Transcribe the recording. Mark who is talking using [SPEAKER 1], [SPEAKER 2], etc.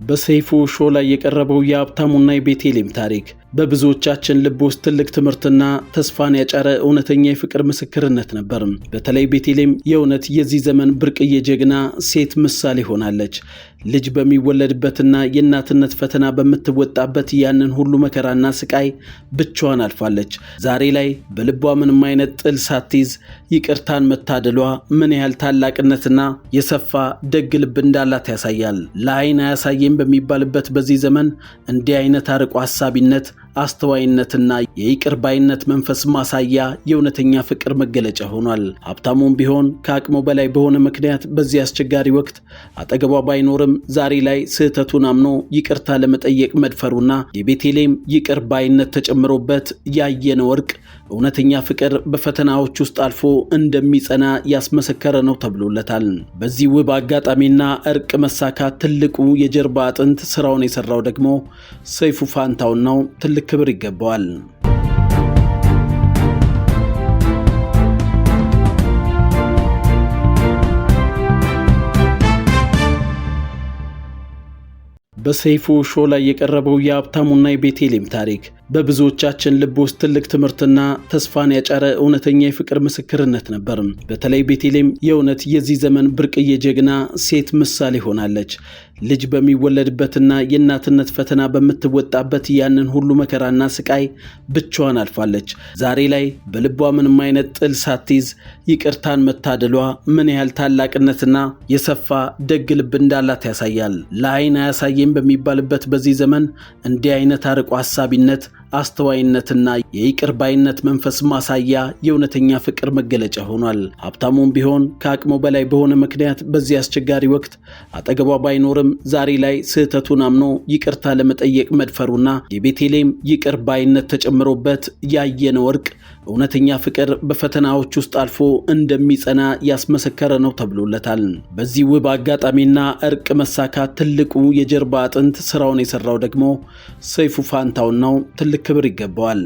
[SPEAKER 1] በሰይፉ ሾው ላይ የቀረበው የሀብታሙና የቤቴሌም ታሪክ በብዙዎቻችን ልብ ውስጥ ትልቅ ትምህርትና ተስፋን ያጫረ እውነተኛ የፍቅር ምስክርነት ነበር። በተለይ ቤቴሌም የእውነት የዚህ ዘመን ብርቅዬ ጀግና ሴት ምሳሌ ሆናለች። ልጅ በሚወለድበትና የእናትነት ፈተና በምትወጣበት ያንን ሁሉ መከራና ስቃይ ብቻዋን አልፋለች። ዛሬ ላይ በልቧ ምንም አይነት ጥል ሳትይዝ ይቅርታን መታደሏ ምን ያህል ታላቅነትና የሰፋ ደግ ልብ እንዳላት ያሳያል። ለዓይን አያሳየም በሚባልበት በዚህ ዘመን እንዲህ አይነት አርቆ ሐሳቢነት አስተዋይነትና የይቅር ባይነት መንፈስ ማሳያ የእውነተኛ ፍቅር መገለጫ ሆኗል። ሀብታሙም ቢሆን ከአቅሙ በላይ በሆነ ምክንያት በዚህ አስቸጋሪ ወቅት አጠገቧ ባይኖርም ዛሬ ላይ ስህተቱን አምኖ ይቅርታ ለመጠየቅ መድፈሩና የቤቴሌም ይቅር ባይነት ተጨምሮበት ያየነው ወርቅ እውነተኛ ፍቅር በፈተናዎች ውስጥ አልፎ እንደሚጸና ያስመሰከረ ነው ተብሎለታል። በዚህ ውብ አጋጣሚና እርቅ መሳካት ትልቁ የጀርባ አጥንት ስራውን የሰራው ደግሞ ሰይፉ ፋንታሁን ነው። ትልቅ ክብር ይገባዋል። በሰይፉ ሾው ላይ የቀረበው የሀብታሙና የቤቴሌም ታሪክ በብዙዎቻችን ልብ ውስጥ ትልቅ ትምህርትና ተስፋን ያጫረ እውነተኛ የፍቅር ምስክርነት ነበር። በተለይ ቤቴሌም የእውነት የዚህ ዘመን ብርቅዬ ጀግና ሴት ምሳሌ ሆናለች። ልጅ በሚወለድበትና የእናትነት ፈተና በምትወጣበት ያንን ሁሉ መከራና ስቃይ ብቻዋን አልፋለች። ዛሬ ላይ በልቧ ምንም አይነት ጥል ሳትይዝ ይቅርታን መታደሏ ምን ያህል ታላቅነትና የሰፋ ደግ ልብ እንዳላት ያሳያል። ለዓይን አያሳየም በሚባልበት በዚህ ዘመን እንዲህ አይነት አርቆ ሐሳቢነት አስተዋይነትና የይቅር ባይነት መንፈስ ማሳያ የእውነተኛ ፍቅር መገለጫ ሆኗል። ሀብታሙም ቢሆን ከአቅሙ በላይ በሆነ ምክንያት በዚህ አስቸጋሪ ወቅት አጠገቧ ባይኖርም ዛሬ ላይ ስህተቱን አምኖ ይቅርታ ለመጠየቅ መድፈሩና የቤቴሌም ይቅር ባይነት ተጨምሮበት ያየነው ወርቅ እውነተኛ ፍቅር በፈተናዎች ውስጥ አልፎ እንደሚጸና ያስመሰከረ ነው ተብሎለታል። በዚህ ውብ አጋጣሚና እርቅ መሳካት ትልቁ የጀርባ አጥንት ስራውን የሰራው ደግሞ ሰይፉ ፋንታሁን ነው። ትልቅ ክብር ይገባዋል።